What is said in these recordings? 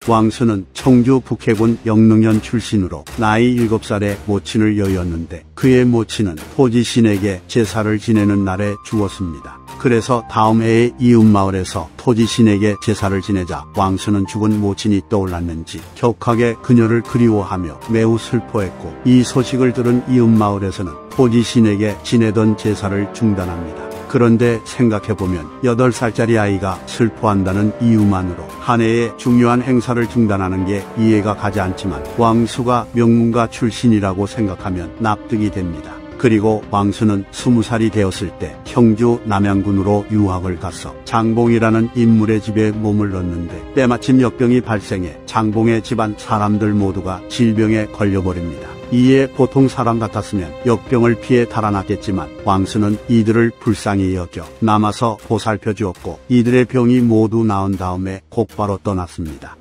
왕수는 청주 북해군 영릉현 출신으로 나이 7살에 모친을 여의었는데 그의 모친은 토지신에게 제사를 지내는 날에 죽었습니다. 그래서 다음 해에 이웃마을에서 토지신에게 제사를 지내자 왕수는 죽은 모친이 떠올랐는지 격하게 그녀를 그리워하며 매우 슬퍼했고, 이 소식을 들은 이웃마을에서는 토지신에게 지내던 제사를 중단합니다. 그런데 생각해보면 8살짜리 아이가 슬퍼한다는 이유만으로 한 해의 중요한 행사를 중단하는 게 이해가 가지 않지만 왕수가 명문가 출신이라고 생각하면 납득이 됩니다. 그리고 왕수는 20살이 되었을 때 청주 남양군으로 유학을 가서 장봉이라는 인물의 집에 몸을 넣는데 때마침 역병이 발생해 장봉의 집안 사람들 모두가 질병에 걸려버립니다. 이에 보통 사람 같았으면 역병을 피해 달아났겠지만 왕수는 이들을 불쌍히 여겨 남아서 보살펴 주었고, 이들의 병이 모두 나은 다음에 곧바로 떠났습니다.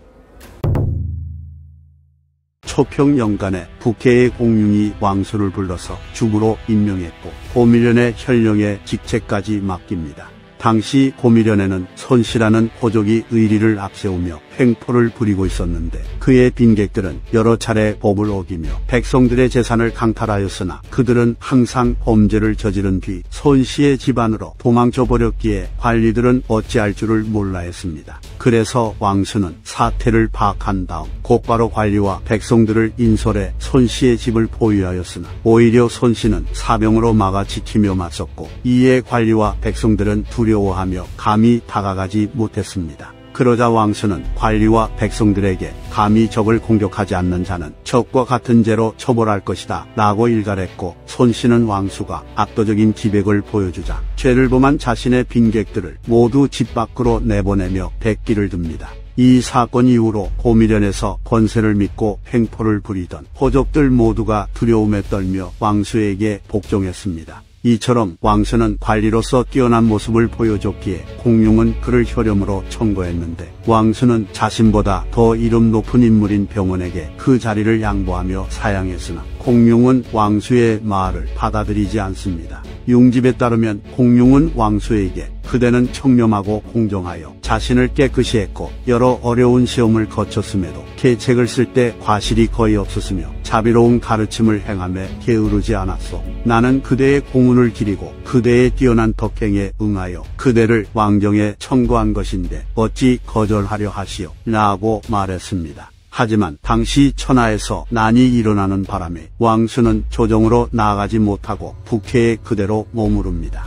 초평연간에 북해의 공룡이 왕수를 불러서 주부로 임명했고 고미련의 현령의 직책까지 맡깁니다. 당시 고미련에는 손씨라는 호족이 의리를 앞세우며 횡포를 부리고 있었는데 그의 빈객들은 여러 차례 법을 어기며 백성들의 재산을 강탈하였으나 그들은 항상 범죄를 저지른 뒤 손씨의 집안으로 도망쳐 버렸기에 관리들은 어찌할 줄을 몰라 했습니다. 그래서 왕수는 사태를 파악한 다음 곧바로 관리와 백성들을 인솔해 손씨의 집을 포위하였으나 오히려 손씨는 사병으로 막아 지키며 맞섰고, 이에 관리와 백성들은 두려워하며 감히 다가가지 못했습니다. 그러자 왕수는 관리와 백성들에게 감히 적을 공격하지 않는 자는 적과 같은 죄로 처벌할 것이다 라고 일갈했고, 손씨는 왕수가 압도적인 기백을 보여주자 죄를 범한 자신의 빈객들을 모두 집 밖으로 내보내며 백기를 듭니다. 이 사건 이후로 고미련에서 권세를 믿고 횡포를 부리던 호족들 모두가 두려움에 떨며 왕수에게 복종했습니다. 이처럼 왕수는 관리로서 뛰어난 모습을 보여줬기에 공룡은 그를 효령으로 청구했는데 왕수는 자신보다 더 이름 높은 인물인 병원에게 그 자리를 양보하며 사양했으나 공룡은 왕수의 말을 받아들이지 않습니다. 융집에 따르면 공룡은 왕수에게 그대는 청렴하고 공정하여 자신을 깨끗이 했고 여러 어려운 시험을 거쳤음에도 계책을 쓸 때 과실이 거의 없었으며 자비로운 가르침을 행하며 게으르지 않았소. 나는 그대의 공운을 기리고 그대의 뛰어난 덕행에 응하여 그대를 왕정에 청구한 것인데 어찌 거절하려 하시오 라고 말했습니다. 하지만 당시 천하에서 난이 일어나는 바람에 왕수는 조정으로 나아가지 못하고 북해에 그대로 머무릅니다.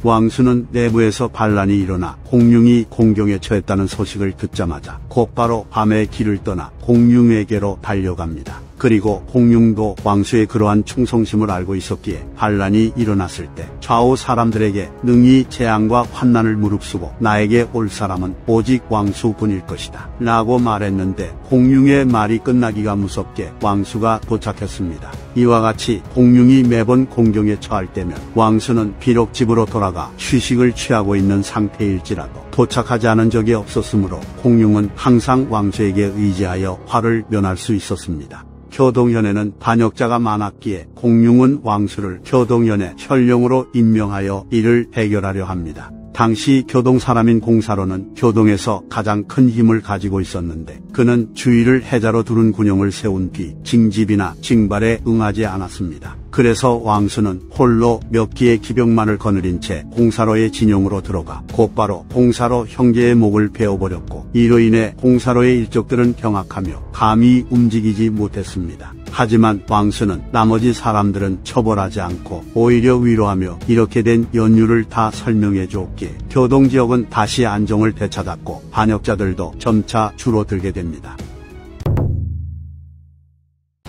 왕수는 내부에서 반란이 일어나 공룡이 공경에 처했다는 소식을 듣자마자 곧바로 밤에 길을 떠나 공룡에게로 달려갑니다. 그리고 공룡도 왕수의 그러한 충성심을 알고 있었기에 반란이 일어났을 때 좌우 사람들에게 능히 재앙과 환난을 무릅쓰고 나에게 올 사람은 오직 왕수뿐일 것이다 라고 말했는데 공룡의 말이 끝나기가 무섭게 왕수가 도착했습니다. 이와 같이 공룡이 매번 공경에 처할 때면 왕수는 비록 집으로 돌아가 휴식을 취하고 있는 상태일지라도 도착하지 않은 적이 없었으므로 공룡은 항상 왕수에게 의지하여 화를 면할 수 있었습니다. 교동현에는 반역자가 많았기에 공룡은 왕수를 교동현의 현령으로 임명하여 이를 해결하려 합니다. 당시 교동 사람인 공사로는 교동에서 가장 큰 힘을 가지고 있었는데 그는 주위를 해자로 두른 군용을 세운 뒤 징집이나 징발에 응하지 않았습니다. 그래서 왕수는 홀로 몇 기의 기병만을 거느린 채 공사로의 진영으로 들어가 곧바로 공사로 형제의 목을 베어버렸고, 이로 인해 공사로의 일족들은 경악하며 감히 움직이지 못했습니다. 하지만 왕수는 나머지 사람들은 처벌하지 않고 오히려 위로하며 이렇게 된 연유를 다 설명해 줬기에 교동 지역은 다시 안정을 되찾았고 반역자들도 점차 줄어들게 됩니다.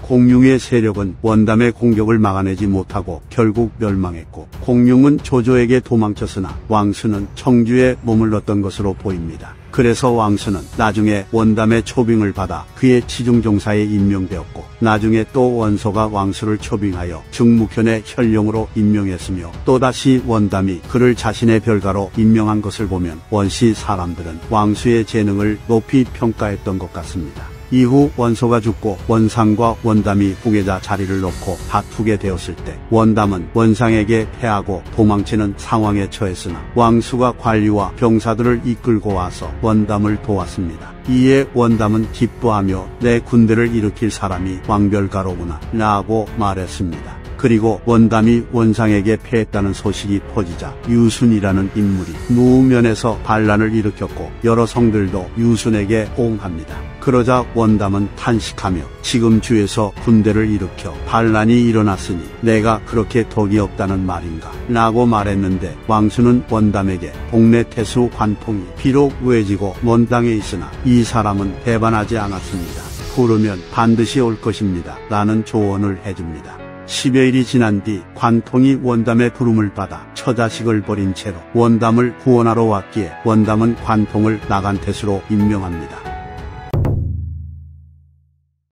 공룡의 세력은 원담의 공격을 막아내지 못하고 결국 멸망했고, 공룡은 조조에게 도망쳤으나 왕수는 청주에 머물렀던 것으로 보입니다. 그래서 왕수는 나중에 원담의 초빙을 받아 그의 치중종사에 임명되었고, 나중에 또 원소가 왕수를 초빙하여 중묵현의 현령으로 임명했으며 또다시 원담이 그를 자신의 별가로 임명한 것을 보면 원시 사람들은 왕수의 재능을 높이 평가했던 것 같습니다. 이후 원소가 죽고 원상과 원담이 후계자 자리를 놓고 다투게 되었을 때 원담은 원상에게 패하고 도망치는 상황에 처했으나 왕수가 관리와 병사들을 이끌고 와서 원담을 도왔습니다. 이에 원담은 기뻐하며 내 군대를 일으킬 사람이 왕별가로구나 라고 말했습니다. 그리고 원담이 원상에게 패했다는 소식이 퍼지자 유순이라는 인물이 무면에서 반란을 일으켰고 여러 성들도 유순에게 호응합니다. 그러자 원담은 탄식하며 지금 주에서 군대를 일으켜 반란이 일어났으니 내가 그렇게 덕이 없다는 말인가 라고 말했는데 왕수는 원담에게 동네 태수 관통이 비록 우해지고 먼 땅에 있으나 이 사람은 배반하지 않았습니다. 부르면 반드시 올 것입니다 라는 조언을 해줍니다. 10여일이 지난 뒤 관통이 원담의 부름을 받아 처자식을 버린 채로 원담을 구원하러 왔기에 원담은 관통을 나간태수로 임명합니다.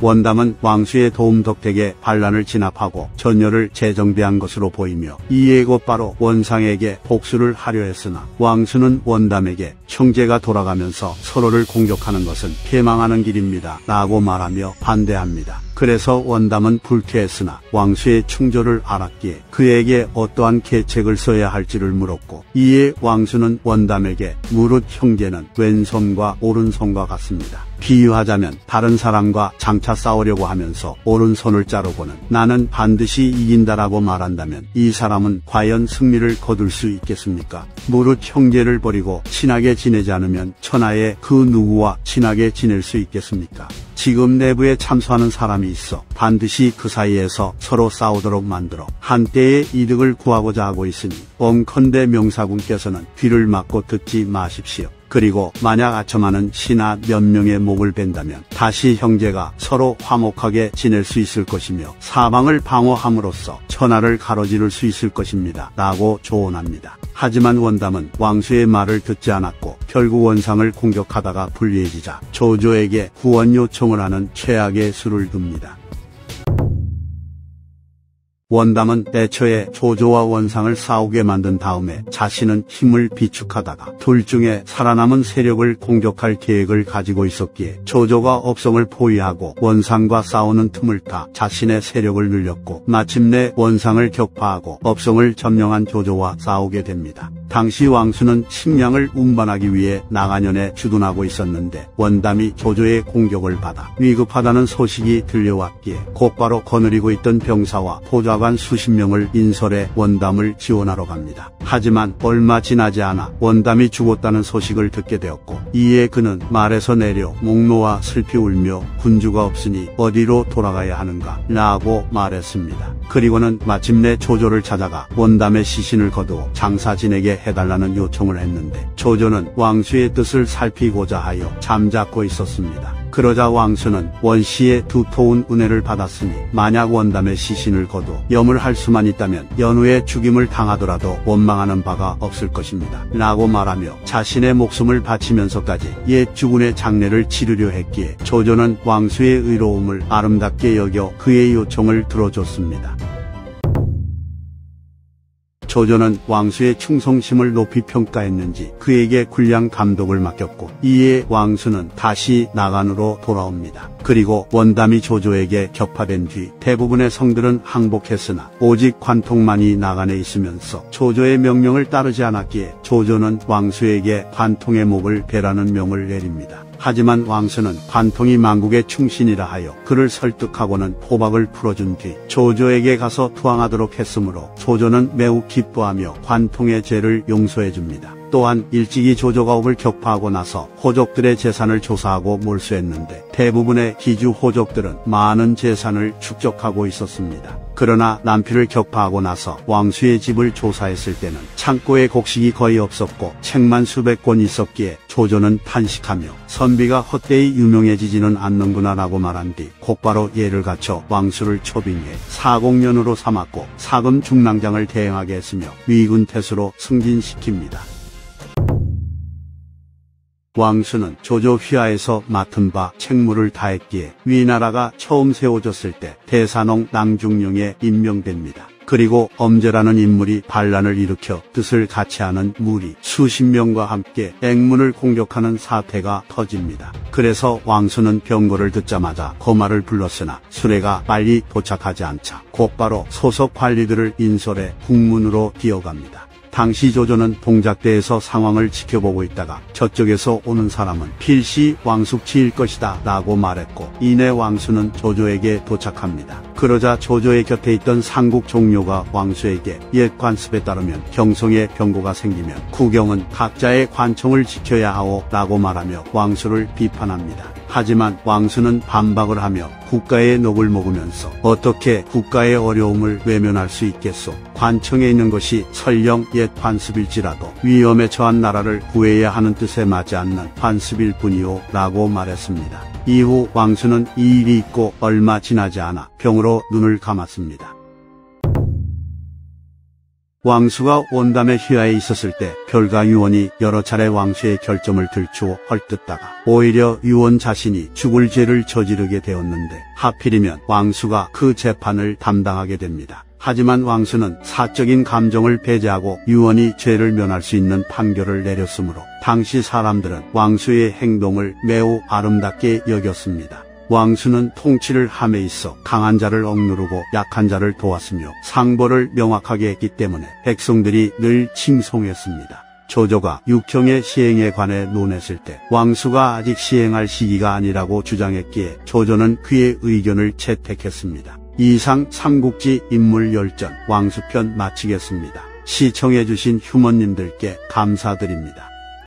원담은 왕수의 도움 덕택에 반란을 진압하고 전열을 재정비한 것으로 보이며 이에 곧바로 원상에게 복수를 하려 했으나 왕수는 원담에게 형제가 돌아가면서 서로를 공격하는 것은 패망하는 길입니다 라고 말하며 반대합니다. 그래서 원담은 불쾌했으나 왕수의 충조를 알았기에 그에게 어떠한 계책을 써야 할지를 물었고 이에 왕수는 원담에게 무릇 형제는 왼손과 오른손과 같습니다. 비유하자면 다른 사람과 장차 싸우려고 하면서 오른손을 자르고는 나는 반드시 이긴다라고 말한다면 이 사람은 과연 승리를 거둘 수 있겠습니까? 무릇 형제를 버리고 친하게 지내지 않으면 천하의 그 누구와 친하게 지낼 수 있겠습니까? 지금 내부에 참수하는 사람이 있어 반드시 그 사이에서 서로 싸우도록 만들어 한때의 이득을 구하고자 하고 있으니 엄컨대 명사군께서는 귀를 막고 듣지 마십시오. 그리고 만약 아첨하는 신하 몇 명의 목을 벤다면 다시 형제가 서로 화목하게 지낼 수 있을 것이며 사방을 방어함으로써 천하를 가로지를 수 있을 것입니다 라고 조언합니다. 하지만 원담은 왕수의 말을 듣지 않았고 결국 원상을 공격하다가 불리해지자 조조에게 구원 요청을 하는 최악의 수를 둡니다. 원담은 애초에 조조와 원상을 싸우게 만든 다음에 자신은 힘을 비축하다가 둘 중에 살아남은 세력을 공격할 계획을 가지고 있었기에 조조가 업성을 포위하고 원상과 싸우는 틈을 타 자신의 세력을 늘렸고 마침내 원상을 격파하고 업성을 점령한 조조와 싸우게 됩니다. 당시 왕수는 식량을 운반하기 위해 나간현에 주둔하고 있었는데 원담이 조조의 공격을 받아 위급하다는 소식이 들려왔기에 곧바로 거느리고 있던 병사와 보좌관 수십 명을 인설해 원담을 지원하러 갑니다. 하지만 얼마 지나지 않아 원담이 죽었다는 소식을 듣게 되었고 이에 그는 말에서 내려 목 놓아 슬피 울며 군주가 없으니 어디로 돌아가야 하는가 라고 말했습니다. 그리고는 마침내 조조를 찾아가 원담의 시신을 거두어 장사 지내게 해달라는 요청을 했는데 조조는 왕수의 뜻을 살피고자 하여 잠자코 있었습니다. 그러자 왕수는 원씨의 두터운 은혜를 받았으니 만약 원담의 시신을 거두 염을 할 수만 있다면 연후에 죽임을 당하더라도 원망하는 바가 없을 것입니다 라고 말하며 자신의 목숨을 바치면서까지 옛 주군의 장례를 치르려 했기에 조조는 왕수의 의로움을 아름답게 여겨 그의 요청을 들어줬습니다. 조조는 왕수의 충성심을 높이 평가했는지 그에게 군량 감독을 맡겼고 이에 왕수는 다시 나간으로 돌아옵니다. 그리고 원담이 조조에게 격파된 뒤 대부분의 성들은 항복했으나 오직 관통만이 나간에 있으면서 조조의 명령을 따르지 않았기에 조조는 왕수에게 관통의 목을 베라는 명을 내립니다. 하지만 왕수는 관통이 만국의 충신이라 하여 그를 설득하고는 포박을 풀어준 뒤 조조에게 가서 투항하도록 했으므로 조조는 매우 기뻐하며 관통의 죄를 용서해줍니다. 또한 일찍이 조조가 옥을 격파하고 나서 호족들의 재산을 조사하고 몰수했는데 대부분의 기주 호족들은 많은 재산을 축적하고 있었습니다. 그러나 남피를 격파하고 나서 왕수의 집을 조사했을 때는 창고에 곡식이 거의 없었고 책만 수백 권 있었기에 조조는 탄식하며 선비가 헛되이 유명해지지는 않는구나 라고 말한 뒤 곧바로 예를 갖춰 왕수를 초빙해 사공년으로 삼았고 사금 중랑장을 대행하게 했으며 위군 태수로 승진시킵니다. 왕수는 조조 휘하에서 맡은 바 책무를 다했기에 위나라가 처음 세워졌을 때 대산홍 낭중령에 임명됩니다. 그리고 엄제라는 인물이 반란을 일으켜 뜻을 같이 하는 무리 수십 명과 함께 앵문을 공격하는 사태가 터집니다. 그래서 왕수는 병거를 듣자마자 거마를 불렀으나 수레가 빨리 도착하지 않자 곧바로 소속 관리들을 인솔해 국문으로 뛰어갑니다. 당시 조조는 동작대에서 상황을 지켜보고 있다가 저쪽에서 오는 사람은 필시 왕숙치일 것이다 라고 말했고, 이내 왕수는 조조에게 도착합니다. 그러자 조조의 곁에 있던 상국 종료가 왕수에게 옛 관습에 따르면 경성에 병고가 생기면 국영은 각자의 관청을 지켜야 하오 라고 말하며 왕수를 비판합니다. 하지만 왕수는 반박을 하며 국가의 녹을 먹으면서 어떻게 국가의 어려움을 외면할 수 있겠소. 관청에 있는 것이 설령 옛 관습일지라도 위험에 처한 나라를 구해야 하는 뜻에 맞지 않는 관습일 뿐이오 라고 말했습니다. 이후 왕수는 이 일이 있고 얼마 지나지 않아 병으로 눈을 감았습니다. 왕수가 원담의 휘하에 있었을 때 별가 유원이 여러 차례 왕수의 결점을 들추어 헐뜯다가 오히려 유원 자신이 죽을 죄를 저지르게 되었는데, 하필이면 왕수가 그 재판을 담당하게 됩니다. 하지만 왕수는 사적인 감정을 배제하고 유원이 죄를 면할 수 있는 판결을 내렸으므로 당시 사람들은 왕수의 행동을 매우 아름답게 여겼습니다. 왕수는 통치를 함에 있어 강한 자를 억누르고 약한 자를 도왔으며 상벌을 명확하게 했기 때문에 백성들이 늘 칭송했습니다. 조조가 육형의 시행에 관해 논했을 때 왕수가 아직 시행할 시기가 아니라고 주장했기에 조조는 그의 의견을 채택했습니다. 이상 삼국지 인물열전 왕수편 마치겠습니다. 시청해주신 휴머님들께 감사드립니다.